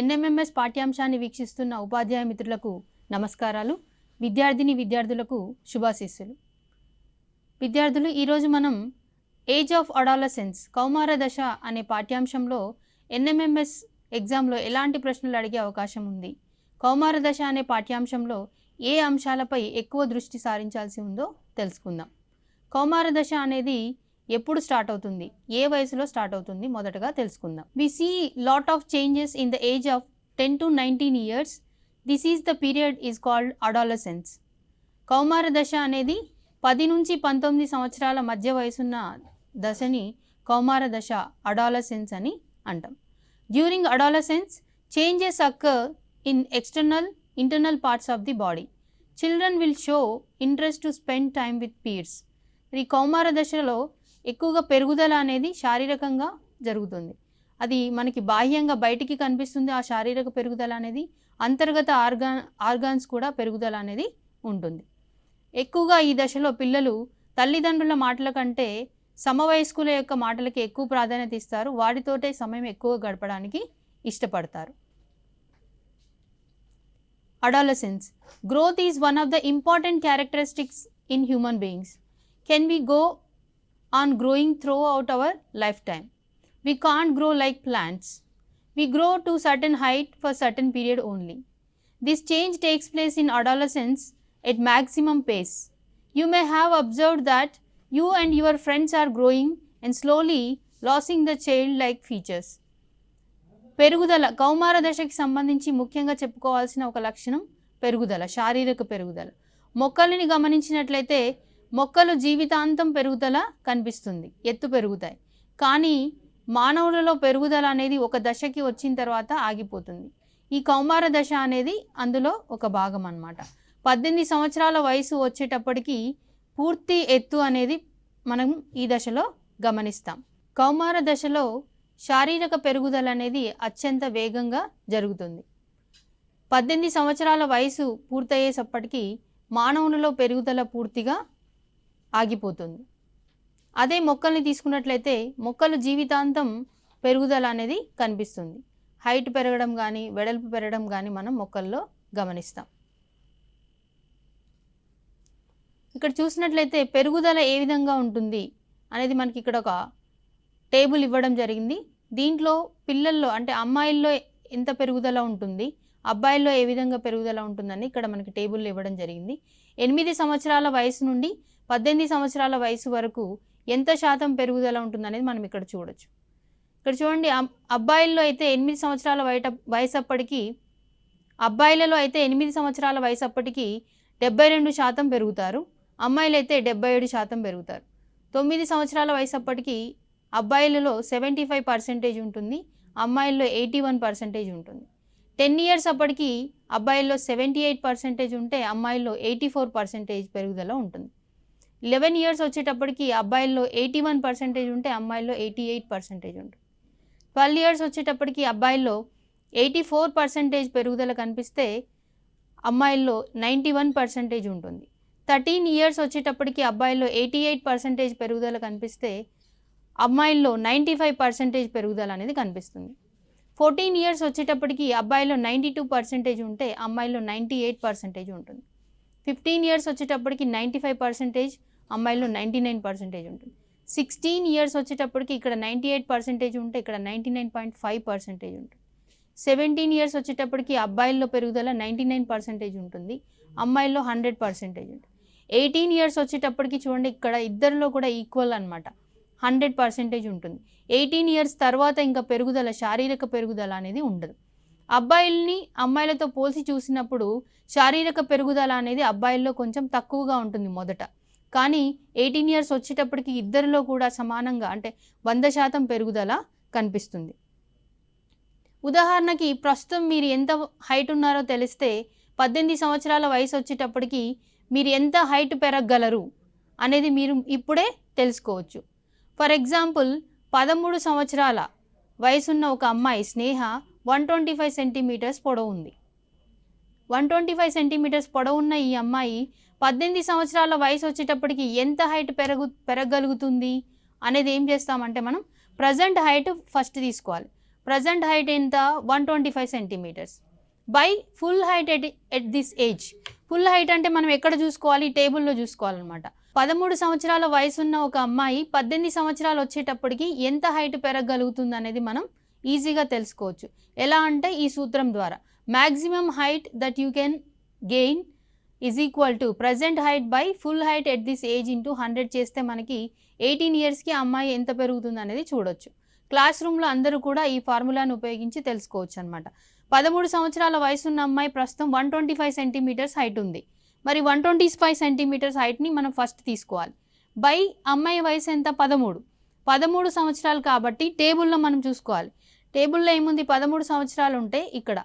NMMS పాఠ్యాంశాన్ని వీక్షిస్తున్న ఉపాధ్యాయ మిత్రులకు నమస్కారాలు. విద్యార్థులకు శుభాశీస్సులు. విద్యార్థులు, ఈరోజు మనం ఏజ్ ఆఫ్ అడాలసెన్స్ కౌమార దశ అనే పాఠ్యాంశంలో ఎన్ఎంఎంఎస్ ఎగ్జామ్లో ఎలాంటి ప్రశ్నలు అడిగే అవకాశం ఉంది, కౌమార దశ అనే పాఠ్యాంశంలో ఏ అంశాలపై ఎక్కువ దృష్టి సారించాల్సి ఉందో తెలుసుకుందాం. కౌమార దశ అనేది ఎప్పుడు స్టార్ట్ అవుతుంది, ఏ వయసులో స్టార్ట్ అవుతుంది, మొదటగా తెలుసుకుందాం. We see lot of changes in the age of 10 to 19 years. This is the period is called adolescence. కౌమార దశ అనేది 10 నుంచి 19 సంవత్సరాల మధ్య వయసున్న దశని కౌమార దశ, అడాలసెన్స్ అని అంటాం. During adolescence changes అక్కర్ in internal parts of the body. Children will show interest to spend time with peers. ఈ కౌమార దశలో ఎక్కువగా పెరుగుదల అనేది శారీరకంగా జరుగుతుంది. అది మనకి బాహ్యంగా బయటికి కనిపిస్తుంది. ఆ శారీరక పెరుగుదల అనేది అంతర్గత ఆర్గాన్స్ కూడా పెరుగుదల అనేది ఉంటుంది. ఎక్కువగా ఈ దశలో పిల్లలు తల్లిదండ్రుల మాటల కంటే సమవయస్కుల యొక్క మాటలకి ఎక్కువ ప్రాధాన్యత ఇస్తారు. వాటితోటే సమయం ఎక్కువ గడపడానికి ఇష్టపడతారు. Adolescence. Growth is one of the important characteristics in human beings. Can we go on growing throughout our lifetime? We can't grow like plants. We grow to certain height for certain period only. This change takes place in adolescence at maximum pace. You may have observed that you and your friends are growing and slowly losing the childlike features. పెరుగుదల కౌమార దశకి సంబంధించి ముఖ్యంగా చెప్పుకోవాల్సిన ఒక లక్షణం పెరుగుదల, శారీరక పెరుగుదల. మొక్కలని గమనించినట్లయితే మొక్కలు జీవితాంతం పెరుగుదల కనిపిస్తుంది, ఎత్తు పెరుగుతాయి. కానీ మానవులలో పెరుగుదల అనేది ఒక దశకి వచ్చిన తర్వాత ఆగిపోతుంది. ఈ కౌమార దశ అనేది అందులో ఒక భాగం అన్నమాట. 18 సంవత్సరాల వయసు వచ్చేటప్పటికి పూర్తి ఎత్తు అనేది మనం ఈ దశలో గమనిస్తాం. కౌమార దశలో శారీరక పెరుగుదల అనేది అత్యంత వేగంగా జరుగుతుంది. 18 సంవత్సరాల వయసు పూర్తయ్యేటప్పటికీ మానవులలో పెరుగుదల పూర్తిగా ఆగిపోతుంది. అదే మొక్కల్ని తీసుకున్నట్లయితే మొక్కలు జీవితాంతం పెరుగుదల అనేది కనిపిస్తుంది. హైట్ పెరగడం కానీ వెడల్పు పెరగడం కానీ మనం మొక్కల్లో గమనిస్తాం. ఇక్కడ చూసినట్లయితే పెరుగుదల ఏ విధంగా ఉంటుంది అనేది మనకి ఇక్కడ ఒక టేబుల్ ఇవ్వడం జరిగింది. దీంట్లో పిల్లల్లో అంటే అమ్మాయిల్లో ఎంత పెరుగుదల ఉంటుంది, అబ్బాయిల్లో ఏ విధంగా పెరుగుదల ఉంటుందని ఇక్కడ మనకి టేబుల్ ఇవ్వడం జరిగింది. 8 సంవత్సరాల వయసు నుండి 18 సంవత్సరాల వయసు వరకు ఎంత శాతం పెరుగుదల ఉంటుందనేది మనం ఇక్కడ చూడొచ్చు. ఇక్కడ చూడండి, అబ్బాయిల్లో అయితే 8 సంవత్సరాల వయసు అప్పటికి అబ్బాయిలలో అయితే 8 సంవత్సరాల వయసు అప్పటికి 72% పెరుగుతారు. అమ్మాయిలు అయితే 77% పెరుగుతారు. 9 సంవత్సరాల వయసు అప్పటికి అబ్బాయిలలో 75% ఉంటుంది, అమ్మాయిల్లో 81% ఉంటుంది. 10 years అప్పటికి అబ్బాయిల్లో 78% ఉంటే అమ్మాయిల్లో 84% పెరుగుదల ఉంటుంది. 11 years వచ్చేటప్పటికి అబ్బాయిల్లో 81% ఉంటే అమ్మాయిల్లో 88% ఉంటుంది. 12 years వచ్చేటప్పటికి అబ్బాయిల్లో 84% పెరుగుదల కనిపిస్తే అమ్మాయిల్లో 91% ఉంటుంది. 13 years వచ్చేటప్పటికి అబ్బాయిల్లో 88% పెరుగుదల కనిపిస్తే అమ్మాయిల్లో 95% పెరుగుదల అనేది కనిపిస్తుంది. 14 years వచ్చేటప్పటికి అబ్బాయిలో 92% ఉంటే అమ్మాయిలో 98% ఉంటుంది. 15 years వచ్చేటప్పటికి 95%, అమ్మాయిలో 99% ఉంటుంది. 16 years వచ్చేటప్పటికి ఇక్కడ 98% ఉంటే ఇక్కడ 99.5% ఉంటుంది. 17 years వచ్చేటప్పటికి అబ్బాయిల్లో పెరుగుదల 99% ఉంటుంది, అమ్మాయిల్లో 100% ఉంటుంది. 18 years వచ్చేటప్పటికి చూడండి, ఇక్కడ ఇద్దరిలో కూడా ఈక్వల్ అనమాట, 100% ఉంటుంది. 18 years తర్వాత ఇంకా పెరుగుదల, శారీరక పెరుగుదల అనేది ఉండదు. అబ్బాయిల్ని అమ్మాయిలతో పోల్చి చూసినప్పుడు శారీరక పెరుగుదల అనేది అబ్బాయిల్లో కొంచెం తక్కువగా ఉంటుంది మొదట. కానీ 18 years వచ్చేటప్పటికి ఇద్దరిలో కూడా సమానంగా అంటే 100% పెరుగుదల కనిపిస్తుంది. ఉదాహరణకి ప్రస్తుతం మీరు ఎంత హైట్ ఉన్నారో తెలిస్తే 18 సంవత్సరాల వయసు వచ్చేటప్పటికి మీరు ఎంత హైట్ పెరగగలరు అనేది మీరు ఇప్పుడే తెలుసుకోవచ్చు. ఫర్ ఎగ్జాంపుల్, 13 సంవత్సరాల వయసున్న ఒక అమ్మాయి స్నేహ 125 సెంటీమీటర్స్ పొడవు ఉంది. 125 సెంటీమీటర్స్ పొడవున్న ఈ అమ్మాయి 18 సంవత్సరాల వయసు వచ్చేటప్పటికి ఎంత హైట్ పెరగగలుగుతుంది అనేది ఏం చేస్తామంటే మనం ప్రజెంట్ హైట్ ఫస్ట్ తీసుకోవాలి. ప్రజెంట్ హైట్ ఎంత 125 centimetres by full height at this age. Full height అంటే మనం ఎక్కడ చూసుకోవాలి, టేబుల్లో చూసుకోవాలన్నమాట. 13 సంవత్సరాల వయసు ఉన్న ఒక అమ్మాయి 18 సంవత్సరాలు వచ్చేటప్పటికి ఎంత హైట్ పెరగగలుగుతుంది అనేది మనం ఈజీగా తెలుసుకోవచ్చు. ఎలా అంటే ఈ సూత్రం ద్వారా maximum height that you can gain is equal to present height by full height at this age into 100 చేస్తే మనకి 18 ఇయర్స్కి అమ్మాయి ఎంత పెరుగుతుంది అనేది చూడొచ్చు. క్లాస్ రూమ్లో అందరూ కూడా ఈ ఫార్ములాను ఉపయోగించి తెలుసుకోవచ్చు అనమాట. 13 సంవత్సరాల వయసు ఉన్న అమ్మాయి ప్రస్తుతం 125 సెంటీమీటర్స్ హైట్ ఉంది. మరి 125 సెంటీమీటర్స్ హైట్ని మనం ఫస్ట్ తీసుకోవాలి. బై అమ్మాయి వయసు ఎంత 13 సంవత్సరాలు కాబట్టి టేబుల్లో మనం చూసుకోవాలి. టేబుల్లో ఏముంది, 13 సంవత్సరాలు ఉంటే ఇక్కడ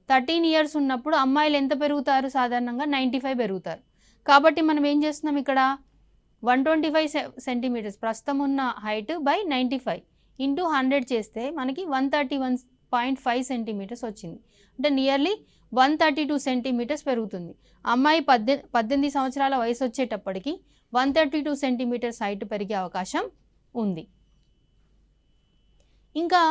13 ఇయర్స్ ఉన్నప్పుడు అమ్మాయిలు ఎంత పెరుగుతారు, సాధారణంగా 95 పెరుగుతారు. కాబట్టి మనం ఏం చేస్తున్నాం, ఇక్కడ 125 సెంటీమీటర్స్ ప్రస్తుతం ఉన్న హైట్ బై 95 ఇంటూ 100 చేస్తే మనకి 131.5 సెంటీమీటర్స్ వచ్చింది. అంటే నియర్లీ 132 సెంటీమీటర్స్ పెరుగుతుంది. అమ్మాయి 18 సంవత్సరాల వయసు వచ్చేటప్పటికి 132 సెంటీమీటర్స్ హైట్ పెరిగే అవకాశం ఉంది. ఇంకా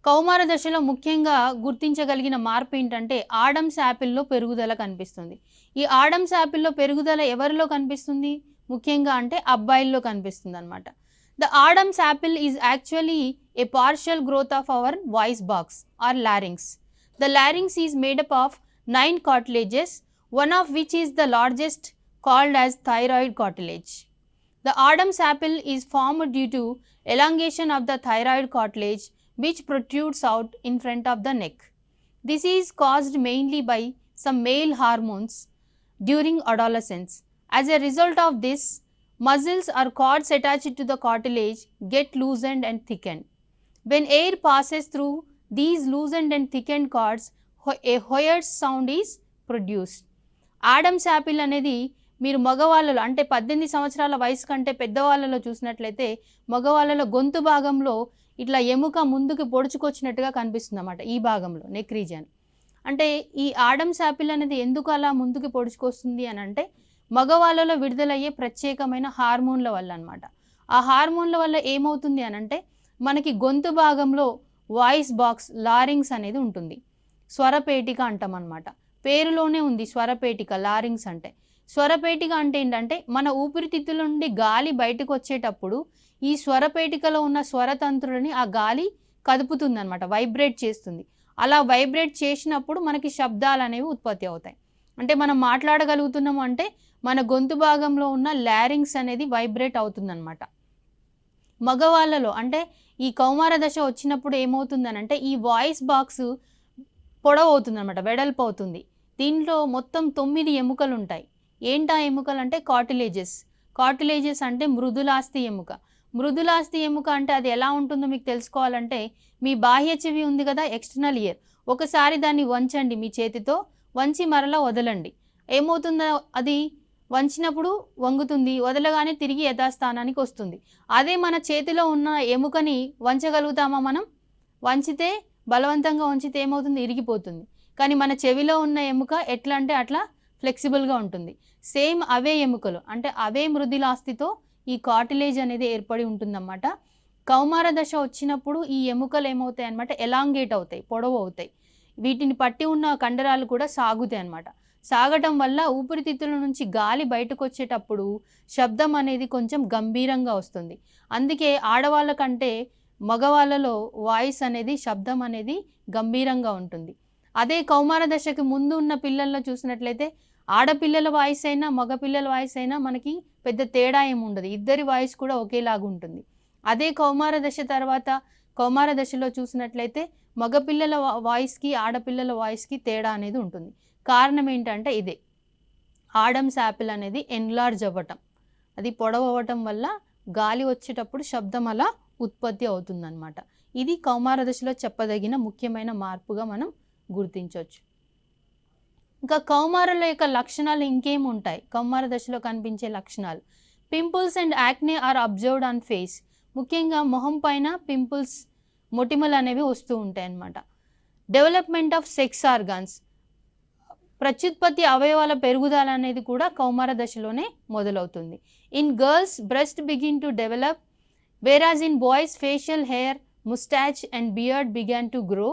కౌమార దశలో ముఖ్యంగా గుర్తించగలిగిన మార్పు ఏంటంటే ఆడమ్స్ యాపిల్లో పెరుగుదల కనిపిస్తుంది. ఈ ఆడమ్స్ యాపిల్లో పెరుగుదల ఎవరిలో కనిపిస్తుంది, ముఖ్యంగా అంటే అబ్బాయిల్లో కనిపిస్తుంది అనమాట. The Adam's apple is actually a partial growth of our voice box or larynx. The larynx is made up of 9 cartilages, one of which is the largest, called as thyroid cartilage. The Adam's apple is formed due to elongation of the thyroid cartilage which protrudes out in front of the neck. This is caused mainly by some male hormones during adolescence. As a result of this, muscles or cords attached to the cartilage get loosened and thickened. When air passes through these loosened and thickened cords, a Hoyer's sound is produced. Adams Apple అనేది మీరు మగవాళ్ళలో అంటే 18 సంవత్సరాల వయసు కంటే పెద్దవాళ్ళలో చూసినట్లయితే మగవాళ్ళలో గొంతు భాగంలో ఇట్లా ఎముక ముందుకు పొడుచుకొచ్చినట్టుగా కనిపిస్తుంది అన్నమాట. ఈ భాగంలో నెక్ రీజియన్. అంటే ఈ ఆడమ్స్ యాపిల్ అనేది ఎందుకు అలా ముందుకు పొడుచుకొస్తుంది అని అంటే మగవాళ్ళలో విడుదలయ్యే ప్రత్యేకమైన హార్మోన్ల వల్ల అనమాట. ఆ హార్మోన్ల వల్ల ఏమవుతుంది అని అంటే మనకి గొంతు భాగంలో వాయిస్ బాక్స్ లారింగ్స్ అనేది ఉంటుంది. స్వరపేటిక అంటాం అనమాట. పేరులోనే ఉంది స్వరపేటిక, లారింగ్స్ అంటే. స్వరపేటిక అంటే ఏంటంటే మన ఊపిరితిత్తుల నుండి గాలి బయటకు వచ్చేటప్పుడు ఈ స్వరపేటికలో ఉన్న స్వరతంత్రులని ఆ గాలి కదుపుతుంది అనమాట, వైబ్రేట్ చేస్తుంది. అలా వైబ్రేట్ చేసినప్పుడు మనకి శబ్దాలు అనేవి ఉత్పత్తి అవుతాయి. అంటే మనం మాట్లాడగలుగుతున్నాము అంటే మన గొంతు భాగంలో ఉన్న లారింగ్స్ అనేది వైబ్రేట్ అవుతుందన్నమాట. మగవాళ్ళలో అంటే ఈ కౌమార దశ వచ్చినప్పుడు ఏమవుతుందనంటే ఈ వాయిస్ బాక్స్ పొడవు అవుతుంది అనమాట, వెడల్పు అవుతుంది. దీంట్లో మొత్తం 9 ఎముకలు ఉంటాయి. ఏంటా ఎముకలు అంటే కార్టిలేజెస్. కార్టిలేజెస్ అంటే మృదులాస్థి ఎముక. మృదులాస్థి ఎముక అంటే అది ఎలా ఉంటుందో మీకు తెలుసుకోవాలంటే మీ బాహ్య చెవి ఉంది కదా, ఎక్స్టర్నల్ ఇయర్, ఒకసారి దాన్ని వంచండి, మీ చేతితో వంచి మరలా వదలండి. ఏమవుతుందో అది వంచినప్పుడు వంగుతుంది, వదలగానే తిరిగి యథాస్థానానికి వస్తుంది. అదే మన చేతిలో ఉన్న ఎముకని వంచగలుగుతామా మనం? వంచితే బలవంతంగా వంచితే ఏమవుతుంది, ఇరిగిపోతుంది. కానీ మన చెవిలో ఉన్న ఎముక ఎట్లా అంటే అట్లా ఫ్లెక్సిబుల్గా ఉంటుంది. సేమ్ అవే ఎముకలు అంటే అవే మృదులాస్థితో ఈ కార్టిలేజ్ అనేది ఏర్పడి ఉంటుందన్నమాట. కౌమార దశ వచ్చినప్పుడు ఈ ఎముకలు ఏమవుతాయి అన్నమాట, ఎలాంగేట్ అవుతాయి, పొడవు అవుతాయి. వీటిని పట్టి ఉన్న కండరాలు కూడా సాగుతాయి అన్నమాట. సాగటం వల్ల ఊపిరితిత్తుల నుంచి గాలి బయటకు వచ్చేటప్పుడు శబ్దం అనేది కొంచెం గంభీరంగా వస్తుంది. అందుకే ఆడవాళ్ళ కంటే మగవాళ్ళలో వాయిస్ అనేది, శబ్దం అనేది గంభీరంగా ఉంటుంది. అదే కౌమార దశకి ముందు ఉన్న పిల్లల్లో చూసినట్లయితే ఆడపిల్లల వాయిస్ అయినా మగపిల్లల వాయిస్ అయినా మనకి పెద్ద తేడా ఏమి ఉండదు, ఇద్దరి వాయిస్ కూడా ఒకేలాగా ఉంటుంది. అదే కౌమార దశ తర్వాత కౌమార దశలో చూసినట్లయితే మగపిల్లల వాయిస్కి ఆడపిల్లల వాయిస్కి తేడా అనేది ఉంటుంది. కారణం ఏంటంటే ఇదే, ఆడమ్స్ యాపిల్ అనేది ఎన్లార్జ్ అవ్వటం, అది పొడవు అవ్వటం వల్ల గాలి వచ్చేటప్పుడు శబ్దం అలా ఉత్పత్తి అవుతుందన్నమాట. ఇది కౌమార దశలో చెప్పదగిన ముఖ్యమైన మార్పుగా మనం గుర్తించవచ్చు. ఇంకా కౌమారుల యొక్క లక్షణాలు ఇంకేమి ఉంటాయి, కౌమార దశలో కనిపించే లక్షణాలు. Pimples and acne are observed on face. ముఖ్యంగా మొహం పైన పింపుల్స్, మొటిమలు అనేవి వస్తూ ఉంటాయి అన్నమాట. డెవలప్మెంట్ ఆఫ్ సెక్స్ ఆర్గాన్స్, ప్రత్యుత్పత్తి అవయవాల పెరుగుదల అనేది కూడా కౌమార దశలోనే మొదలవుతుంది. In girls breast begin to develop, whereas in boys facial hair, mustache and beard began to grow.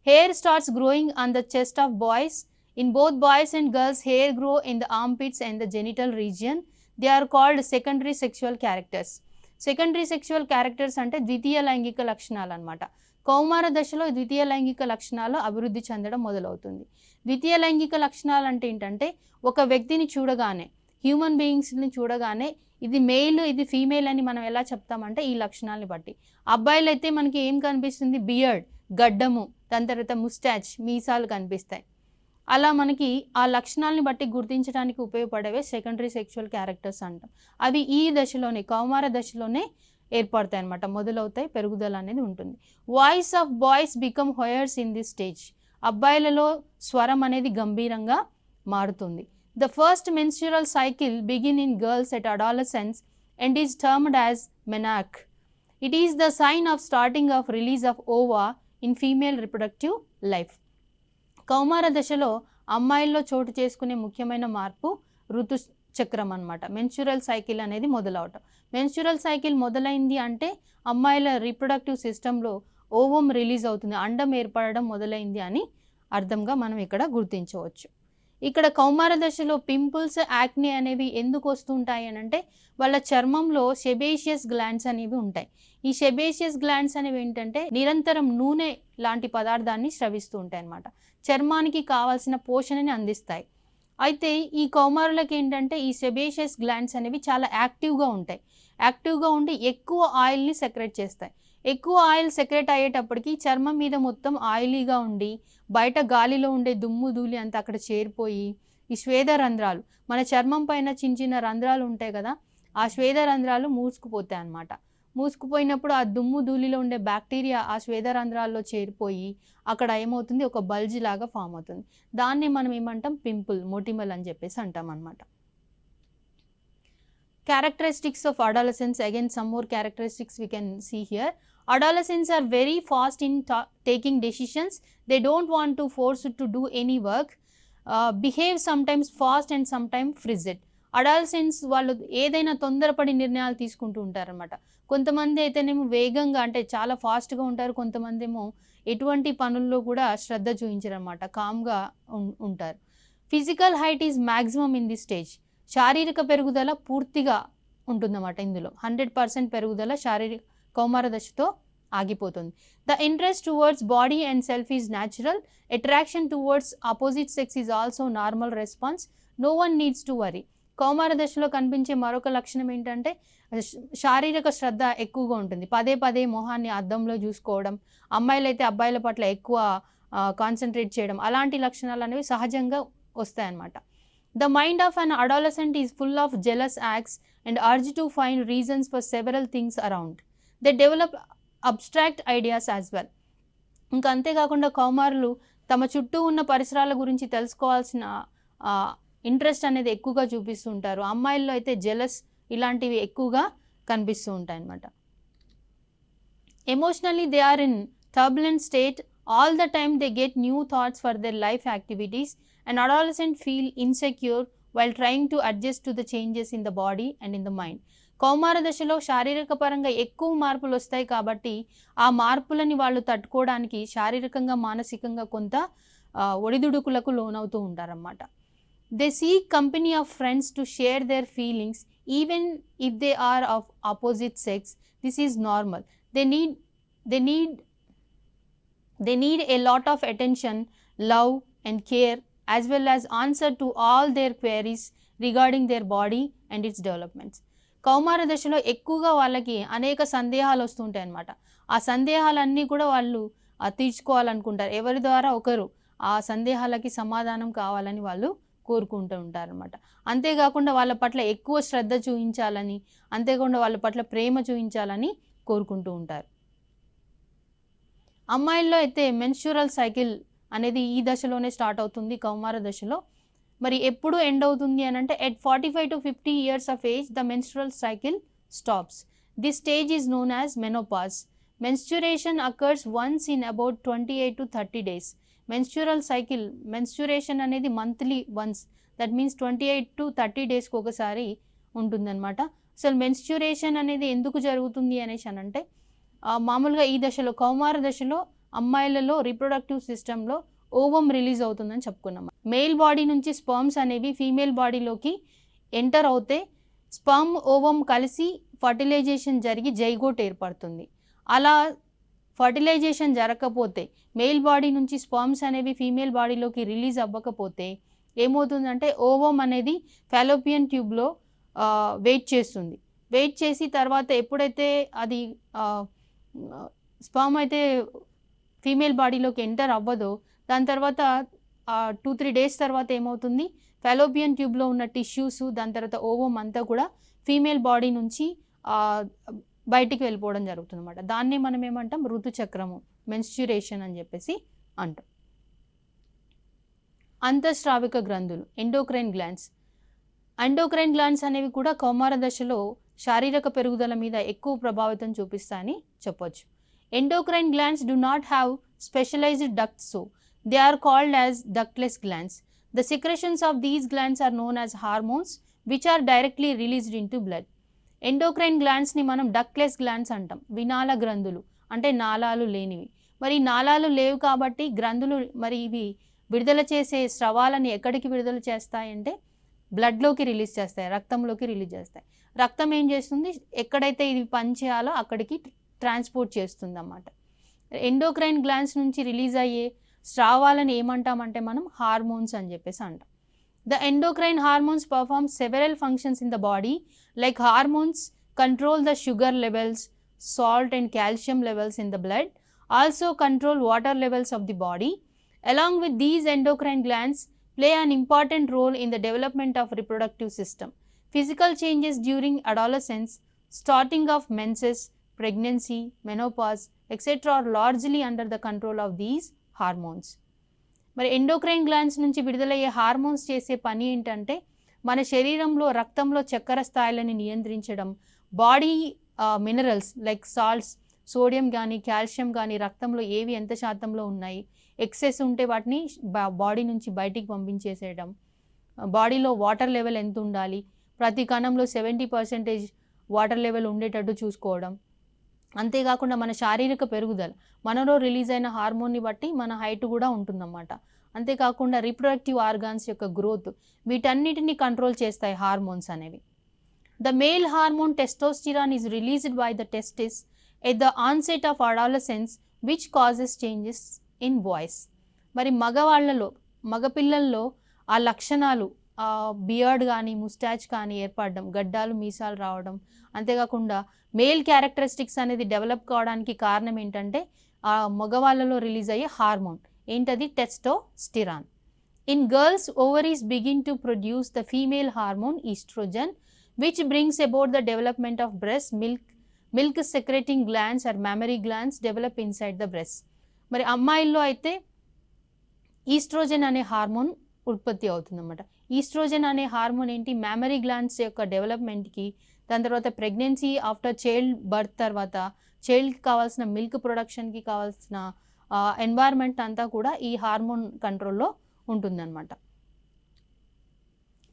Hair starts growing on the chest of boys. In both boys and girls, hair grow in the armpits and the genital region. They are called secondary sexual characters. Secondary sexual characters అంటే ద్వితీయ లైంగిక లక్షణాలు అనమాట. కౌమార దశలో ద్వితీయ లైంగిక లక్షణాలు అభివృద్ధి చెందడం మొదలవుతుంది. ద్వితీయ లైంగిక లక్షణాలు అంటే ఏంటంటే ఒక వ్యక్తిని చూడగానే, హ్యూమన్ బీయింగ్స్ని చూడగానే ఇది మెయిల్ ఇది ఫీమేల్ అని మనం ఎలా చెప్తామంటే ఈ లక్షణాలని బట్టి. అబ్బాయిలు అయితే మనకి ఏం కనిపిస్తుంది, బియర్డ్ గడ్డము, దాని తర్వాత ముస్టాచ్ మీసాలు కనిపిస్తాయి. అలా మనకి ఆ లక్షణాలని బట్టి గుర్తించడానికి ఉపయోగపడేవే సెకండరీ సెక్షువల్ క్యారెక్టర్స్ అంటాం. అవి ఈ దశలోనే కౌమార దశలోనే ఏర్పడతాయి అన్నమాట, మొదలవుతాయి, పెరుగుదల అనేది ఉంటుంది. Voice of boys become hoarse in this stage. అబ్బాయిలలో స్వరం అనేది గంభీరంగా మారుతుంది. The first menstrual cycle begin in girls at adolescence and is termed as మెనాక్. It is the sign of starting of release of ova in female reproductive life. కౌమార దశలో అమ్మాయిల్లో చోటు చేసుకునే ముఖ్యమైన మార్పు ఋతు చక్రం అనమాట. మెన్స్ట్రురల్ సైకిల్ అనేది మొదలవటం. మెన్స్ట్రురల్ సైకిల్ మొదలైంది అంటే అమ్మాయిల రీప్రొడక్టివ్ సిస్టంలో ఓవం రిలీజ్ అవుతుంది, అండం ఏర్పడడం మొదలైంది అని అర్థంగా మనం ఇక్కడ గుర్తించవచ్చు. ఇక్కడ కౌమార దశలో పింపుల్స్, యాక్నే అనేవి ఎందుకు వస్తుంటాయి అని అంటే వాళ్ళ చర్మంలో సెబేషియస్ గ్లాండ్స్ అనేవి ఉంటాయి. ఈ సెబేషియస్ గ్లాండ్స్ అనేవి ఏంటంటే నిరంతరం నూనె లాంటి పదార్థాన్ని స్రవిస్తూ ఉంటాయి అన్నమాట. చర్మానికి కావాల్సిన పోషణని అందిస్తాయి. అయితే ఈ కౌమారులకు ఏంటంటే ఈ సెబేషియస్ గ్లాండ్స్ అనేవి చాలా యాక్టివ్గా ఉంటాయి. యాక్టివ్గా ఉండి ఎక్కువ ఆయిల్ని సెక్రెట్ చేస్తాయి. ఎక్కువ ఆయిల్ సెక్రెట్ అయ్యేటప్పటికి చర్మం మీద మొత్తం ఆయిలీగా ఉండి బయట గాలిలో ఉండే దుమ్ము ధూళి అంతా అక్కడ చేరిపోయి ఈ స్వేద రంధ్రాలు, మన చర్మం పైన చిన్న చిన్న రంధ్రాలు ఉంటాయి కదా, ఆ స్వేద రంధ్రాలు మూసుకుపోతాయి అన్నమాట. మూసుకుపోయినప్పుడు ఆ దుమ్ము ధూళిలో ఉండే బ్యాక్టీరియా ఆ స్వేద రంధ్రాల్లో చేరిపోయి అక్కడ ఏమవుతుంది, ఒక బల్జ్ లాగా ఫామ్ అవుతుంది. దాన్ని మనం ఏమంటాం, పింపుల్, మొటిమల్ అని చెప్పేసి అంటాం అన్నమాట. Characteristics of adolescence, again some more characteristics we can see here. Adolescents are very fast in taking decisions. They don't want to force to do any work, behave sometimes fast and sometimes frigid. Adolescence వాళ్ళు ఏదైనా తొందరపడి నిర్ణయాలు తీసుకుంటూ ఉంటారనమాట. కొంతమంది అయితేనేమో వేగంగా అంటే చాలా ఫాస్ట్గా ఉంటారు, కొంతమంది ఏమో ఎటువంటి పనుల్లో కూడా శ్రద్ధ చూపించరనమాట, కామ్గా ఉంటారు. Physical height is maximum in this stage. శారీరక పెరుగుదల పూర్తిగా ఉంటుందన్నమాట. ఇందులో 100% పెరుగుదల శారీరక కౌమార దశతో ఆగిపోతుంది. The interest towards body and self is natural. Attraction towards opposite sex is also normal response. No one needs to worry. కౌమార దశలో కనిపించే మరొక లక్షణం ఏంటంటే శారీరక శ్రద్ధ ఎక్కువగా ఉంటుంది. పదే పదే మొహాన్ని అద్దంలో చూసుకోవడం, అమ్మాయిలైతే అబ్బాయిల పట్ల ఎక్కువ కాన్సన్ట్రేట్ చేయడం, అలాంటి లక్షణాలు అనేవి సహజంగా వస్తాయన్నమాట. The mind of an adolescent is full of jealous acts and urge to find reasons for several things around. They develop abstract ideas as well. ఇంకా అంతేకాకుండా కౌమారులు తమ చుట్టూ ఉన్న పరిసరాల గురించి తెలుసుకోవాల్సిన ఇంట్రెస్ట్ అనేది ఎక్కువగా చూపిస్తూ ఉంటారు. అమ్మాయిల్లో అయితే జెలస్ ఇలాంటివి ఎక్కువగా కనిపిస్తూ ఉంటాయి అన్నమాట. Emotionally they are in turbulent state. All the time they get new thoughts for their life activities. An adolescent feel insecure while trying to adjust to the changes in the body and in the mind. కౌమార దశలో శారీరక పరంగా ఎక్కువ మార్పులు వస్తాయి కాబట్టి ఆ మార్పులని వాళ్ళు తట్టుకోవడానికి శారీరకంగా మానసికంగా కొంత ఒడిదుడుకులకు లోనవుతూ ఉంటారన్నమాట. They seek company of friends to share their feelings even if they are of opposite sex. This is normal. They need a lot of attention, love and care as well as answer to all their queries regarding their body and its developments. కౌమార దశలో ఎక్కువగా వాళ్ళకి అనేక సందేహాలు వస్తుంటాయి అన్నమాట. ఆ సందేహాలన్నీ కూడా వాళ్ళు తీర్చుకోవాలనుకుంటారు. ఎవరి ద్వారా ఒకరు ఆ సందేహాలకి సమాధానం కావాలని వాళ్ళు కోరుకుంటూ ఉంటారన్నమాట. అంతేకాకుండా వాళ్ళ పట్ల ఎక్కువ శ్రద్ధ చూపించాలని, అంతేకాకుండా వాళ్ళ పట్ల ప్రేమ చూపించాలని కోరుకుంటూ ఉంటారు. అమ్మాయిల్లో అయితే మెన్స్ట్రురల్ సైకిల్ అనేది ఈ దశలోనే స్టార్ట్ అవుతుంది కౌమార దశలో. మరి ఎప్పుడు ఎండ్ అవుతుంది అని అంటే at 45 to 50 years of age the menstrual cycle stops. This stage is known as menopause. Menstruation occurs once in about 28 to 30 days. Menstrual cycle, menstruation అనేది monthly once, that means 28 to 30 డేస్కి ఒకసారి ఉంటుందన్నమాట. అసలు మెన్స్ట్రురేషన్ అనేది ఎందుకు జరుగుతుంది అనేసి అనంటే మామూలుగా ఈ దశలో కౌమార దశలో అమ్మాయిలలో రీప్రొడక్టివ్ సిస్టంలో ఓవం రిలీజ్ అవుతుందని చెప్పుకున్నాం. మేల్ బాడీ నుంచి స్పర్మ్స్ అనేవి ఫీమేల్ బాడీలోకి ఎంటర్ అవుతే స్పర్మ్ ఓవం కలిసి ఫర్టిలైజేషన్ జరిగి జైగోట్ ఏర్పడుతుంది. అలా ఫర్టిలైజేషన్ జరగకపోతే మేల్ బాడీ నుంచి స్పర్మ్స్ అనేవి ఫీమేల్ బాడీలోకి రిలీజ్ అవ్వకపోతే ఏమవుతుందంటే ఓవం అనేది ఫాలోపియన్ ట్యూబ్లో వెయిట్ చేస్తుంది. వెయిట్ చేసి తర్వాత ఎప్పుడైతే అది స్పర్మ్ అయితే ఫీమేల్ బాడీలోకి ఎంటర్ అవ్వదో దాని తర్వాత 2-3 డేస్ తర్వాత ఏమవుతుంది, ఫాలోపియన్ ట్యూబ్లో ఉన్న టిష్యూస్ దాని తర్వాత ఓవం అంతా కూడా ఫీమేల్ బాడీ నుంచి బయటికి వెళ్ళిపోవడం జరుగుతుంది అన్నమాట. దాన్ని మనం ఏమంటాం, ఋతుచక్రము, మెన్స్ట్యురేషన్ అని చెప్పేసి అంటాం. అంతఃస్రావిక గ్రంథులు, ఎండోక్రైన్ గ్లాండ్స్. ఎండోక్రైన్ గ్లాండ్స్ అనేవి కూడా కౌమార దశలో శారీరక పెరుగుదల మీద ఎక్కువ ప్రభావితం చూపిస్తాయని చెప్పొచ్చు. Endocrine glands do not have specialized ducts, so they are called as ductless glands. The secretions of these glands are known as hormones which are directly released into blood. Endocrine గ్లాండ్స్ని మనం డక్ట్లెస్ గ్లాండ్స్ అంటాం. వినాళ గ్రంథులు అంటే నాళాలు లేనివి. మరి నాళాలు లేవు కాబట్టి గ్రంథులు మరి ఇవి విడుదల చేసే స్రవాలని ఎక్కడికి విడుదల చేస్తాయంటే బ్లడ్లోకి రిలీజ్ చేస్తాయి, రక్తంలోకి రిలీజ్ చేస్తాయి. రక్తం ఏం చేస్తుంది, ఎక్కడైతే ఇది పనిచేయాలో అక్కడికి ట్రాన్స్పోర్ట్ చేస్తుంది అన్నమాట. ఎండోక్రైన్ గ్లాండ్స్ నుంచి రిలీజ్ అయ్యే స్రావాలను ఏమంటామంటే మనం హార్మోన్స్ అని చెప్పేసి అంటాం. The endocrine hormones perform several functions in the body, like hormones control the sugar levels, salt and calcium levels in the blood, also control water levels of the body. Along with these, endocrine glands play an important role in the development of reproductive system. Physical changes during adolescence, starting of menses, pregnancy, menopause, etc. are largely under the control of these hormones. మరి endocrine glands నుంచి విడుదలయ్యే hormones చేసే పని ఏంటంటే మన శరీరంలో రక్తంలో చక్కెర స్థాయిలని నియంత్రించడం, body minerals like salts, sodium కానీ కాల్షియం కానీ రక్తంలో ఏవి ఎంత శాతంలో ఉన్నాయి, ఎక్సెస్ ఉంటే వాటిని బాడీ నుంచి బయటికి పంపించేసేయడం, బాడీలో వాటర్ లెవెల్ ఎంత ఉండాలి, ప్రతి కణంలో 70% వాటర్ లెవెల్ ఉండేటట్టు చూసుకోవడం. అంతేకాకుండా మన శారీరక పెరుగుదల, మనలో రిలీజ్ అయిన హార్మోన్ని బట్టి మన హైట్ కూడా ఉంటుందన్నమాట. అంతేకాకుండా రీప్రొడక్టివ్ ఆర్గాన్స్ యొక్క గ్రోత్, వీటన్నిటిని కంట్రోల్ చేస్తాయి హార్మోన్స్ అనేవి. The male hormone testosterone is released by the testis at the onset of adolescence which causes changes in boys. మరి మగపిల్లల్లో ఆ లక్షణాలు, బియర్డ్ కానీ ముస్టాచ్ కానీ ఏర్పడడం, గడ్డాలు మీసాలు రావడం, అంతేకాకుండా మేల్ క్యారెక్టరిస్టిక్స్ అనేది డెవలప్ కావడానికి కారణం ఏంటంటే ఆ మగవాళ్ళలో రిలీజ్ అయ్యే హార్మోన్ ఏంటది, testosterone. In girls ovaries begin to produce the female hormone oestrogen which brings about the development of breast milk secreting glands or mammary glands develop inside the breast. మరి అమ్మాయిల్లో అయితే ఈస్ట్రోజన్ అనే hormone ఉత్పత్తి అవుతుందన్నమాట. Oestrogen అనే hormone ఏంటి, memory glands యొక్క డెవలప్మెంట్కి, దాని తర్వాత ప్రెగ్నెన్సీ ఆఫ్టర్ చైల్డ్ బర్త్ తర్వాత చైల్డ్కి కావాల్సిన మిల్క్ ప్రొడక్షన్కి కావాల్సిన ఎన్వైర్న్మెంట్ అంతా కూడా ఈ హార్మోన్ కంట్రోల్లో ఉంటుందన్నమాట.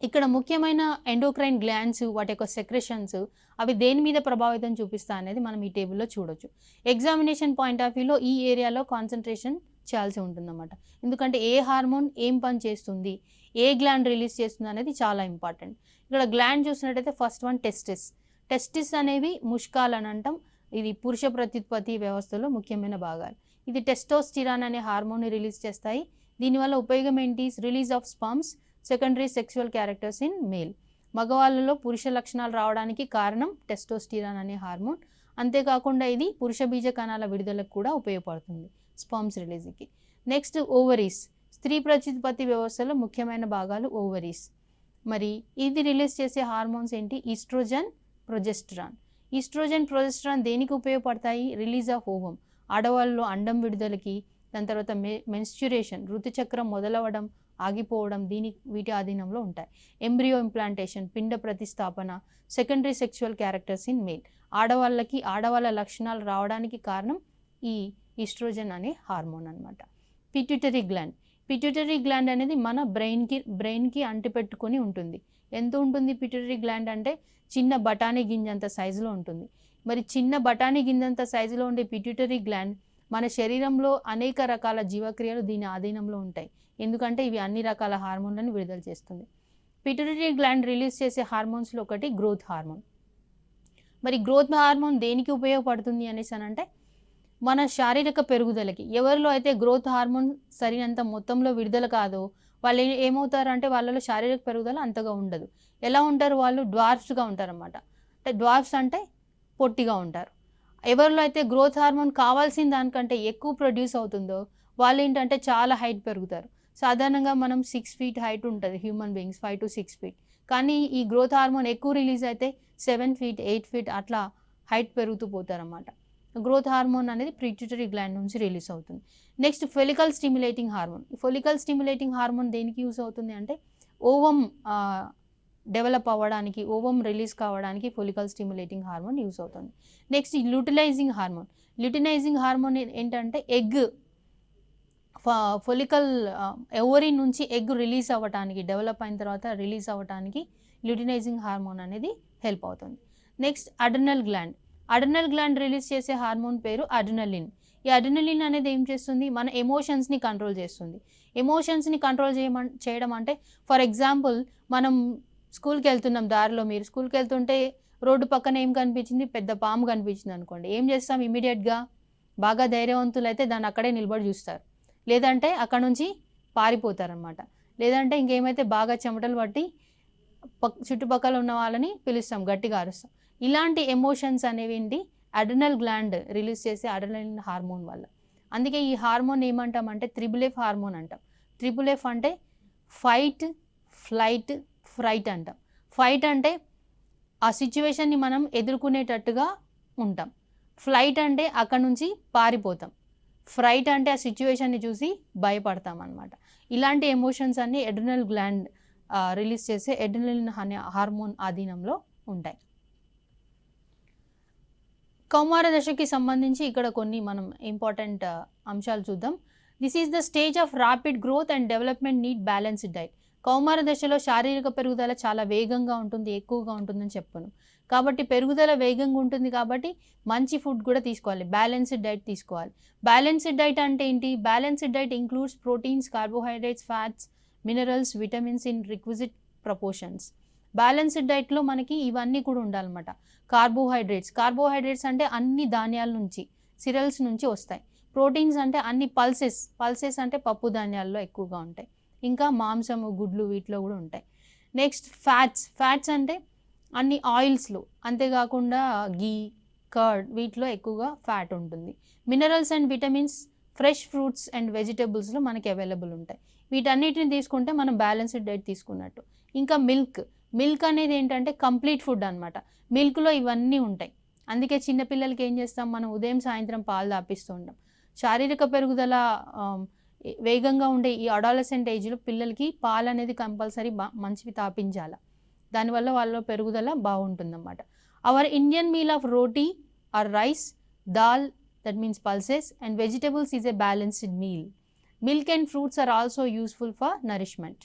ఇక్కడ ముఖ్యమైన ఎండోక్రైన్ గ్లాండ్స్, వాటి యొక్క సెక్రెషన్స్ అవి దేని మీద ప్రభావితం చూపిస్తా అనేది మనం ఈ టేబుల్లో చూడొచ్చు. ఎగ్జామినేషన్ పాయింట్ ఆఫ్ వ్యూలో ఈ ఏరియాలో కాన్సన్ట్రేషన్ చేయాల్సి ఉంటుందన్నమాట. ఎందుకంటే ఏ హార్మోన్ ఏం పని చేస్తుంది, ఏ గ్లాండ్ రిలీజ్ చేస్తుంది అనేది చాలా ఇంపార్టెంట్. ఇక్కడ గ్లాండ్ చూసినట్టయితే ఫస్ట్ వన్ టెస్టిస్ అనేవి ముష్కాలు అని అంటాం. ఇది పురుష ప్రత్యుత్పత్తి వ్యవస్థలో ముఖ్యమైన భాగాలు. ఇది టెస్టోస్టిరాన్ అనే హార్మోన్ని రిలీజ్ చేస్తాయి. దీనివల్ల ఉపయోగం ఏంటి, release of sperms, secondary sexual characters in male. మగవాళ్ళలో పురుష లక్షణాలు రావడానికి కారణం టెస్టోస్టిరాన్ అనే హార్మోన్. అంతేకాకుండా ఇది పురుష బీజ కణాల విడుదలకు కూడా ఉపయోగపడుతుంది, స్పర్మ్స్ రిలీజ్కి. నెక్స్ట్ ఓవరీస్, స్త్రీ ప్రత్యుత్పత్తి వ్యవస్థలో ముఖ్యమైన భాగాలు ఓవరీస్. మరి ఇది రిలీజ్ చేసే హార్మోన్స్ ఏంటి, ఈస్ట్రోజన్, ప్రొజెస్టరాన్. ఈస్ట్రోజన్, ప్రొజెస్టరాన్ దేనికి ఉపయోగపడతాయి, రిలీజ్ ఆఫ్ ఓవం, ఆడవాళ్ళలో అండం విడుదలకి, దాని తర్వాత మెన్స్ట్యురేషన్, ఋతుచక్రం మొదలవడం ఆగిపోవడం వీటి ఆధీనంలో ఉంటాయి. ఎంబ్రియో ఇంప్లాంటేషన్, పిండ ప్రతిస్థాపన, secondary sexual characters in male, ఆడవాళ్ళ లక్షణాలు రావడానికి కారణం ఈ ఈస్ట్రోజన్ అనే హార్మోన్ అనమాట. పిట్యూటరీ గ్లాండ్ అనేది మన బ్రెయిన్కి అంటిపెట్టుకొని ఉంటుంది. ఎంత ఉంటుంది పిట్యూటరీ గ్లాండ్ అంటే చిన్న బఠానీ గింజంత సైజులో ఉంటుంది. మరి చిన్న బఠానీ గింజంత సైజులో ఉండే పిట్యూటరీ గ్లాండ్ మన శరీరంలో అనేక రకాల జీవక్రియలు దీని ఆధీనంలో ఉంటాయి. ఎందుకంటే ఇవి అన్ని రకాల హార్మోన్లను విడుదల చేస్తుంది. పిట్యూటరీ గ్లాండ్ రిలీజ్ చేసే హార్మోన్స్లో ఒకటి గ్రోత్ హార్మోన్. మరి గ్రోత్ హార్మోన్ దేనికి ఉపయోగపడుతుంది అనేసి అంటే మన శారీరక పెరుగుదలకి. ఎవరిలో అయితే గ్రోత్ హార్మోన్ సరైనంత మొత్తంలో విడుదల కాదో వాళ్ళు ఏమవుతారంటే వాళ్ళలో శారీరక పెరుగుదల అంతగా ఉండదు. ఎలా ఉంటారు? వాళ్ళు డ్వార్ఫ్స్గా ఉంటారన్నమాట. అంటే డ్వార్ఫ్స్ అంటే పొట్టిగా ఉంటారు. ఎవరిలో అయితే గ్రోత్ హార్మోన్ కావాల్సిన దానికంటే ఎక్కువ ప్రొడ్యూస్ అవుతుందో వాళ్ళు ఏంటంటే చాలా హైట్ పెరుగుతారు. సాధారణంగా మనం 6 feet హైట్ ఉంటుంది హ్యూమన్ బీయింగ్స్, 5 to 6 feet. కానీ ఈ గ్రోత్ హార్మోన్ ఎక్కువ రిలీజ్ అయితే 7 feet 8 feet అట్లా హైట్ పెరుగుతూ పోతారన్నమాట. గ్రోత్ హార్మోన్ అనేది పిట్యూటరీ గ్లాండ్ నుంచి రిలీజ్ అవుతుంది. Next follicle stimulating hormone. ఈ ఫొలికల్ స్టిమ్యులేటింగ్ హార్మోన్ దేనికి యూస్ అవుతుంది అంటే ఓవం డెవలప్ అవ్వడానికి, ఓవం రిలీజ్ కావడానికి ఫొలికల్ స్టిమ్యులేటింగ్ హార్మోన్ యూస్ అవుతుంది. Next luteinizing hormone. Luteinizing hormone ఏంటంటే ఎగ్ ఫొలికల్ ఓవరీ నుంచి ఎగ్ రిలీజ్ అవ్వడానికి, డెవలప్ అయిన తర్వాత రిలీజ్ అవ్వడానికి ల్యూటినైజింగ్ హార్మోన్ అనేది హెల్ప్ అవుతుంది. Next adrenal gland. Adrenal gland release చేసే హార్మోన్ పేరు అడ్రినలిన్. ఈ అడ్రినలిన్ అనేది ఏం చేస్తుంది? మన ఎమోషన్స్ని కంట్రోల్ చేస్తుంది. ఎమోషన్స్ని కంట్రోల్ చేయడం అంటే ఫర్ ఎగ్జాంపుల్ మనం స్కూల్కి వెళ్తున్నాం, దారిలో మీరు స్కూల్కి వెళ్తుంటే రోడ్డు పక్కన ఏం కనిపించింది? పెద్ద పాము కనిపించింది అనుకోండి. ఏం చేస్తాం? ఇమీడియట్గా బాగా ధైర్యవంతులు అయితే దాన్ని అక్కడే నిలబడి చూస్తారు, లేదంటే అక్కడ నుంచి పారిపోతారనమాట. లేదంటే ఇంకేమైతే బాగా చెమటలు పట్టి చుట్టుపక్కల ఉన్న వాళ్ళని పిలుస్తాం, గట్టిగా అరుస్తాం. ఇలాంటి ఎమోషన్స్ అనేవి ఏంటి? అడ్రినల్ గ్లాండ్ రిలీజ్ చేసే అడ్రినలిన్ హార్మోన్ వల్ల. అందుకే ఈ హార్మోన్ ఏమంటామంటే FFF హార్మోన్ అంటాం. FFF అంటే ఫైట్, ఫ్లైట్, ఫ్రైట్ అంటాం. ఫైట్ అంటే ఆ సిచ్యువేషన్ని మనం ఎదుర్కొనేటట్టుగా ఉంటాం. ఫ్లైట్ అంటే అక్కడ నుంచి పారిపోతాం. ఫ్రైట్ అంటే ఆ సిచ్యువేషన్ని చూసి భయపడతాం అన్నమాట. ఇలాంటి ఎమోషన్స్ అన్నీ అడ్రినల్ గ్లాండ్ రిలీజ్ చేసే అడ్రినలిన్ అనే హార్మోన్ ఆధీనంలో ఉంటాయి. కౌమార దశకి సంబంధించి ఇక్కడ కొన్ని మనం ఇంపార్టెంట్ అంశాలు చూద్దాం. This is the stage of rapid growth and development need balanced diet. కౌమార దశలో శారీరక పెరుగుదల చాలా వేగంగా ఉంటుంది, ఎక్కువగా ఉంటుందని చెప్పాను. కాబట్టి పెరుగుదల వేగంగా ఉంటుంది కాబట్టి మంచి ఫుడ్ కూడా తీసుకోవాలి, బ్యాలెన్స్డ్ డైట్ తీసుకోవాలి. బ్యాలెన్స్డ్ డైట్ అంటే ఏంటి? Balanced diet includes proteins, carbohydrates, fats, minerals, vitamins in requisite proportions. Balanced డైట్లో మనకి ఇవన్నీ కూడా ఉండాలన్నమాట. కార్బోహైడ్రేట్స్ అంటే అన్ని ధాన్యాల నుంచి, సిరల్స్ నుంచి వస్తాయి. ప్రోటీన్స్ అంటే అన్ని పల్సెస్ అంటే పప్పు ధాన్యాల్లో ఎక్కువగా ఉంటాయి. ఇంకా మాంసము, గుడ్లు వీటిలో కూడా ఉంటాయి. నెక్స్ట్ ఫ్యాట్స్ అంటే అన్ని ఆయిల్స్లో, అంతేకాకుండా గీ, కర్డ్ వీటిలో ఎక్కువగా ఫ్యాట్ ఉంటుంది. Minerals and vitamins fresh fruits and వెజిటబుల్స్లో మనకి అవైలబుల్ ఉంటాయి. వీటన్నిటిని తీసుకుంటే మనం బ్యాలెన్స్డ్ డైట్ తీసుకున్నట్టు. ఇంకా మిల్క్ అనేది ఏంటంటే కంప్లీట్ ఫుడ్ అనమాట. మిల్క్లో ఇవన్నీ ఉంటాయి. అందుకే చిన్నపిల్లలకి ఏం చేస్తాం? మనం ఉదయం సాయంత్రం పాలు తాపిస్తూ ఉంటాం. శారీరక పెరుగుదల వేగంగా ఉండే ఈ అడాలసెంట్ ఏజ్లో పిల్లలకి పాలు అనేది కంపల్సరీ మంచివి తాపించాలి. దానివల్ల వాళ్ళ పెరుగుదల బాగుంటుందన్నమాట. Our Indian meal of roti or rice, dal, that means pulses, and vegetables is a balanced meal. Milk and fruits are also useful for nourishment.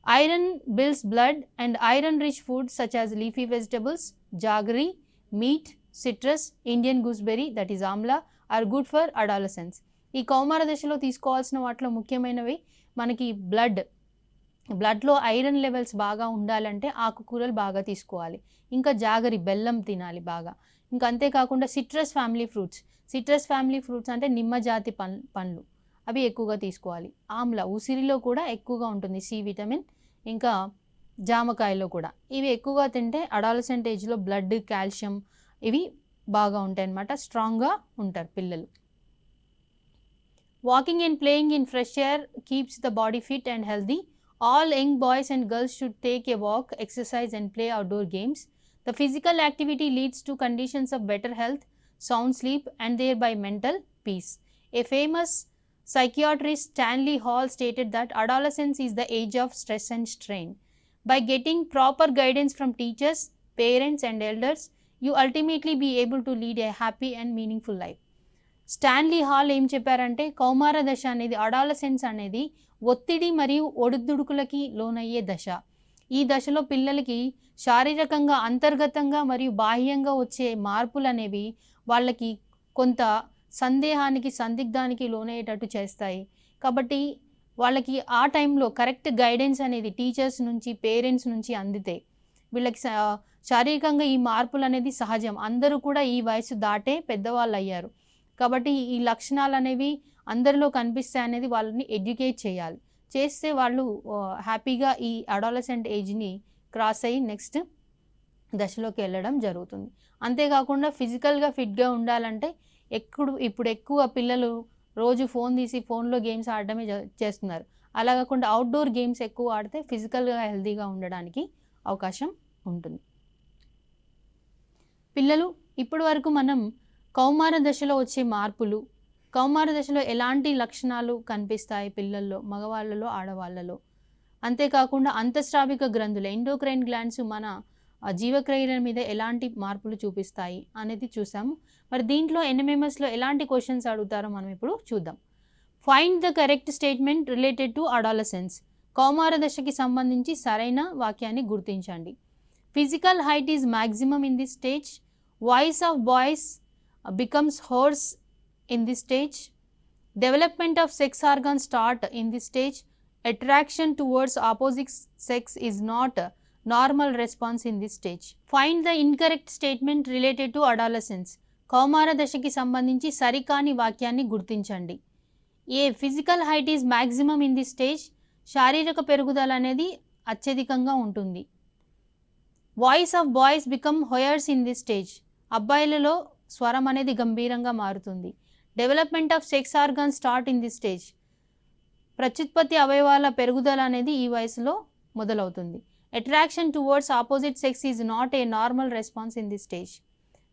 Iron builds blood, and iron-rich foods such as leafy vegetables, jaggery, meat, citrus, Indian gooseberry, that is amla, are good for adolescents. ఈ కౌమార దశలో తీసుకోవాల్సిన వాటిలో ముఖ్యమైనవి మనకి బ్లడ్లో iron levels బాగా ఉండాలంటే ఆకుకూరలు బాగా తీసుకోవాలి. ఇంకా జాగరి, బెల్లం తినాలి బాగా. ఇంకా అంతేకాకుండా సిట్రస్ ఫ్యామిలీ ఫ్రూట్స్ అంటే నిమ్మ జాతి పండ్లు, అవి ఎక్కువగా తీసుకోవాలి. ఆమ్ల, ఉసిరిలో కూడా ఎక్కువగా ఉంటుంది సి విటమిన్, ఇంకా జామకాయలో కూడా. ఇవి ఎక్కువగా తింటే అడాలసెంట్ ఏజ్లో బ్లడ్, కాల్షియం ఇవి బాగా ఉంటాయి అన్నమాట. స్ట్రాంగ్గా ఉంటారు పిల్లలు. Walking and playing in fresh air keeps the body fit and healthy. All young boys and girls should take a walk, exercise and play outdoor games. The physical activity leads to conditions of better health, sound sleep and thereby mental peace. A famous psychiatrist, Stanley Hall, stated that adolescence is the age of stress and strain. By getting proper guidance from teachers, parents and elders, you ultimately be able to lead a happy and meaningful life. Stanley hall ఏం చెప్పారంటే కౌమార దశ అనేది, adolescence అనేది ఒత్తిడి మరియు ఒడిదుడుకులకి లోనయ్యే దశ. ఈ దశలో పిల్లలకి శారీరకంగా అంతర్గతంగా మరియు బాహ్యంగా వచ్చే మార్పులు అనేవి వాళ్ళకి కొంత సందేహానికి సందిగ్ధానికి లోనయ్యేటట్టు చేస్తాయి. కాబట్టి వాళ్ళకి ఆ టైంలో కరెక్ట్ గైడెన్స్ అనేది టీచర్స్ నుంచి పేరెంట్స్ నుంచి అందితే వీళ్ళకి శారీరకంగా ఈ మార్పులు అనేది సహజం. అందరూ కూడా ఈ వయసు దాటే పెద్దవాళ్ళు అయ్యారు. కాబట్టి ఈ లక్షణాలు అనేవి అందరిలో కనిపిస్తాయి అనేది వాళ్ళని ఎడ్యుకేట్ చేయాలి. చేస్తే వాళ్ళు హ్యాపీగా ఈ అడాలసెంట్ ఏజ్ని క్రాస్ అయ్యి నెక్స్ట్ దశలోకి వెళ్ళడం జరుగుతుంది. అంతేకాకుండా ఫిజికల్గా ఫిట్గా ఉండాలంటే ఇప్పుడు ఎక్కువ పిల్లలు రోజు ఫోన్ తీసి ఫోన్లో గేమ్స్ ఆడడమే చేస్తున్నారు. అలా కాకుండా అవుట్డోర్ గేమ్స్ ఎక్కువ ఆడితే ఫిజికల్గా హెల్తీగా ఉండడానికి అవకాశం ఉంటుంది. పిల్లలు ఇప్పటి వరకు మనం కౌమార దశలో వచ్చే మార్పులు, కౌమార దశలో ఎలాంటి లక్షణాలు కనిపిస్తాయి పిల్లల్లో, మగవాళ్ళలో, ఆడవాళ్ళలో, అంతేకాకుండా అంతఃస్రావిక గ్రంథులు ఎండోక్రైన్ గ్లాండ్స్ మన జీవక్రియల మీద ఎలాంటి మార్పులు చూపిస్తాయి అనేది చూసాము. మరి దీంట్లో ఎన్ఎంఎంఎస్లో ఎలాంటి క్వశ్చన్స్ అడుగుతారో మనం ఇప్పుడు చూద్దాం. Find the correct statement related to adolescence. కౌమార దశకి సంబంధించి సరైన వాక్యాన్ని గుర్తించండి. Physical height is maximum in this stage. Voice of boys becomes hoarse in this stage. Development of sex organs start in this stage. Attraction towards opposite sex is not a normal response in this stage. Find the incorrect statement related to adolescence. కౌమార దశకి సంబంధించి సరికాని వాక్యాన్ని గుర్తించండి. A physical height is maximum in this stage. శారీరక పెరుగుదల అనేది అత్యధికంగా ఉంటుంది. Voice of boys become hoarse in this stage. అబ్బాయిలలో స్వరం అనేది గంభీరంగా మారుతుంది. Development of sex organs start in this stage. ప్రత్యుత్పత్తి అవయవాల పెరుగుదల అనేది ఈ వయసులో మొదలవుతుంది. Attraction towards opposite sex is not a normal response in this stage.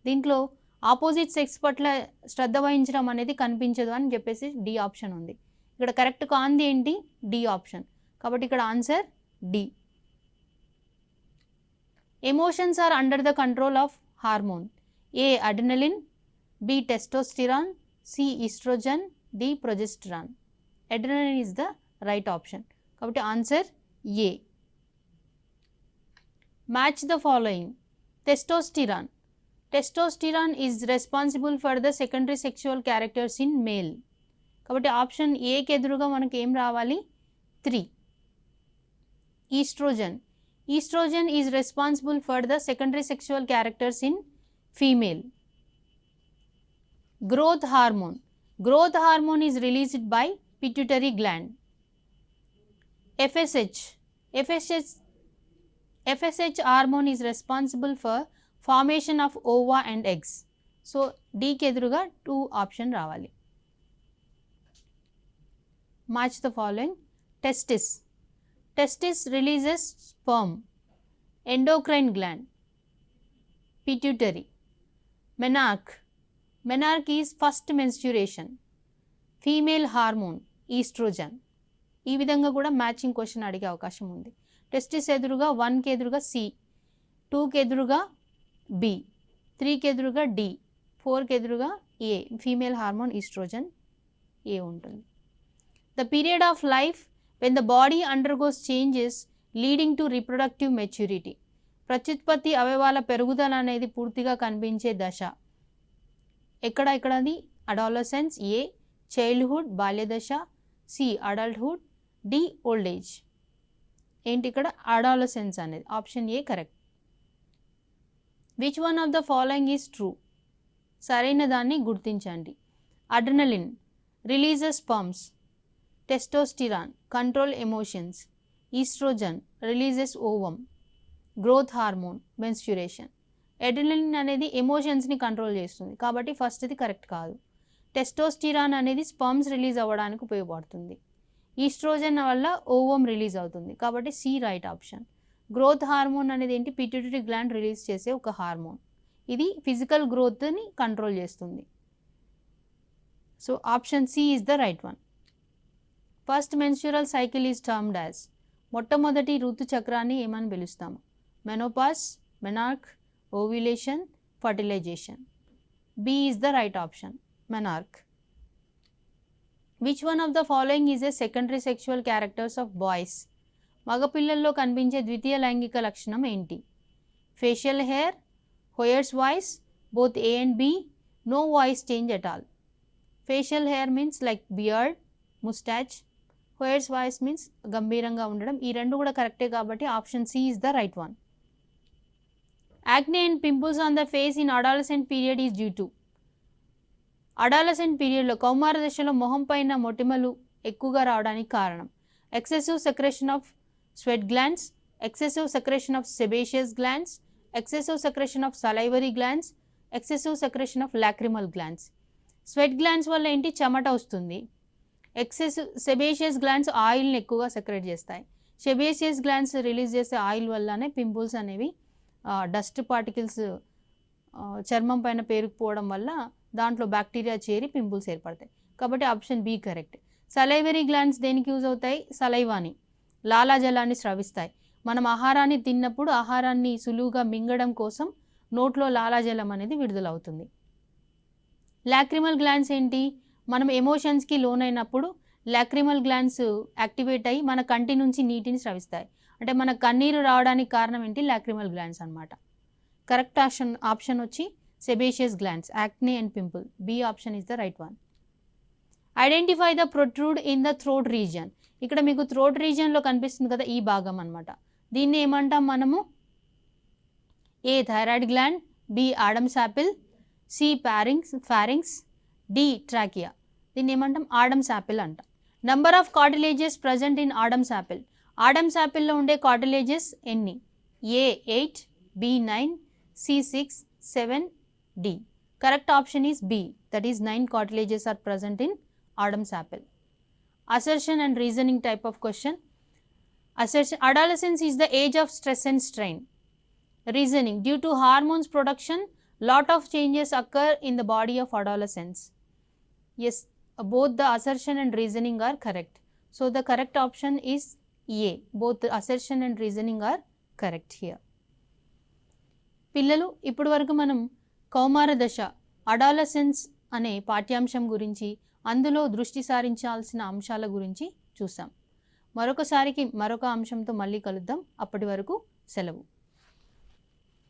దీంట్లో ఆపోజిట్ సెక్స్ పట్ల శ్రద్ధ వహించడం అనేది కనిపించదు అని చెప్పేసి డి ఆప్షన్ ఉంది. ఇక్కడ కరెక్ట్ కాంది ఏంటి? D option. కాబట్టి ఇక్కడ answer D. Emotions are under the control of hormone. A adrenaline, B testosterone, C oestrogen, D progesterone. Adrenaline is the right option. కాబట్టి answer A. Match the following. Testosterone. Testosterone is responsible for the secondary sexual characters in male. కాబట్టి option ఏకి ఎదురుగా మనకి ఏం రావాలి? 3. Oestrogen. Oestrogen is responsible for the secondary sexual characters in female. Growth hormone. Growth hormone is released by pituitary gland. FSH. FSH hormone is responsible for formation of ova and eggs. So D కి ఎదురుగా 2 option రావాలి. Match the following. Testis. Testis releases sperm. Endocrine gland. Pituitary. Menarche. Menarche is first menstruation. Female hormone estrogen. ఈ విధంగా కూడా matching question అడిగే అవకాశం ఉంది. Testis ఎదురుగా 1కి ఎదురుగా సి, 2కి ఎదురుగా బి, 3కి ఎదురుగా డి, 4కి ఎదురుగా A. Female hormone oestrogen A ఉంటుంది. The period of life when the body undergoes changes leading to reproductive maturity. ప్రత్యుత్పత్తి అవయవాల పెరుగుదల అనేది పూర్తిగా కనిపించే దశ ఎక్కడది? అడాలసెన్స్. ఏ చైల్డ్హుడ్ బాల్యదశ, C adulthood, D old age. ఏంటి ఇక్కడ? అడాలసెన్స్ అనేది. Option A correct. Which one of the following is true. సరైన దాన్ని గుర్తించండి. Adrenaline releases sperms. Testosterone control emotions. Oestrogen releases ovum. Growth hormone menstruation. Adrenaline అనేది ఎమోషన్స్ని control చేస్తుంది కాబట్టి ఫస్ట్ ఇది కరెక్ట్ కాదు. టెస్టోస్టిరాన్ అనేది స్పర్మ్స్ రిలీజ్ అవ్వడానికి ఉపయోగపడుతుంది. ఈస్ట్రోజన్ వల్ల ఓవమ్ రిలీజ్ అవుతుంది కాబట్టి C right option. Growth hormone అనేది ఏంటి? పిట్యూటరీ గ్లాండ్ రిలీజ్ చేసే ఒక హార్మోన్. ఇది ఫిజికల్ గ్రోత్ని కంట్రోల్ చేస్తుంది. So option C is the right one. First menstrual cycle is termed as. మొట్టమొదటి ఋతు చక్రాన్ని ఏమని పిలుస్తాము? Menopause, menarche, ovulation, fertilization. B is the right option. Menarche. Which one of the following is a secondary sexual characters of boys. మగపిల్లల్లో కనిపించే ద్వితీయ లైంగిక లక్షణం ఏంటి? Facial hair, హోయర్స్ voice, both A and B, no voice change at all. Facial hair means like beard, moustache. Hoarse voice means గంభీరంగా ఉండడం. ఈ రెండు కూడా కరెక్టే కాబట్టి option C is the right one. Acne and pimples on the face in adolescent period is due to. Adolescent పీరియడ్లో కౌమార దశలో మొహం పైన మొటిమలు ఎక్కువగా రావడానికి కారణం excessive secretion of sweat glands, excessive secretion of sebaceous glands, excessive secretion of salivary glands, excessive secretion of lacrimal glands. Sweat glands వల్ల ఏంటి? చెమట వస్తుంది. ఎక్సెసివ్ సెబేషియస్ గ్లాండ్స్ ఆయిల్ని ఎక్కువగా సెక్రేట్ చేస్తాయి. సెబేషియస్ గ్లాండ్స్ రిలీజ్ చేసే ఆయిల్ వల్లనే పింపుల్స్ అనేవి డస్ట్ పార్టికల్స్ చర్మం పైన పేరుకుపోవడం వల్ల దాంట్లో బ్యాక్టీరియా చేరి పింపుల్స్ ఏర్పడతాయి. కాబట్టి option B correct. Salivary glands దేనికి యూజ్ అవుతాయి? సలైవాని, లాలాజలాన్ని స్రవిస్తాయి. మనం ఆహారాన్ని తిన్నప్పుడు ఆహారాన్ని సులువుగా మింగడం కోసం నోట్లో లాలాజలం అనేది విడుదలవుతుంది. లాక్రిమల్ గ్లాండ్స్ ఏంటి? మనం ఎమోషన్స్కి లోనైనప్పుడు లాక్రిమల్ గ్లాండ్స్ యాక్టివేట్ అయ్యి మన కంటి నుంచి నీటిని స్రవిస్తాయి. అంటే మన కన్నీరు రావడానికి కారణం ఏంటి? లాక్రిమల్ గ్లాండ్స్ అనమాట. కరెక్ట్ ఆప్షన్ వచ్చి sebaceous glands, acne and pimple. B option is the right one. Identify the protrude in the throat region. ఇక్కడ మీకు థ్రోట్ రీజియన్లో కనిపిస్తుంది కదా, ఈ భాగం అనమాట. దీన్ని ఏమంటాం మనము? A thyroid gland, B Adam's apple, C pharynx, D trachea. దీన్ని ఏమంటాం? ఆడమ్స్ యాపిల్ అంటాం. Number of cartilages present in Adam's apple. Adam's యాపిల్లో ఉండే కార్టిలేజెస్ ఎన్ని? A 8, B 9, C 6, 7, D. Correct option is B, that is 9 cartilages are present in Adam's apple. Assertion and reasoning type of question. Assertion: adolescence is the age of stress and strain. Reasoning: due to hormones production, lot of changes occur in the body of adolescents. Yes, both the assertion and reasoning are correct. So the correct option is A. Both the assertion and reasoning are correct here. పిల్లలు, ఇప్పటి వరకు మనం కౌమార దశ adolescence అనే పాఠ్యాంశం గురించి, అందులో దృష్టి సారించాల్సిన అంశాల గురించి చూసాం. మరొక అంశంతో మళ్ళీ కలుద్దాం. అప్పటి వరకు సెలవు.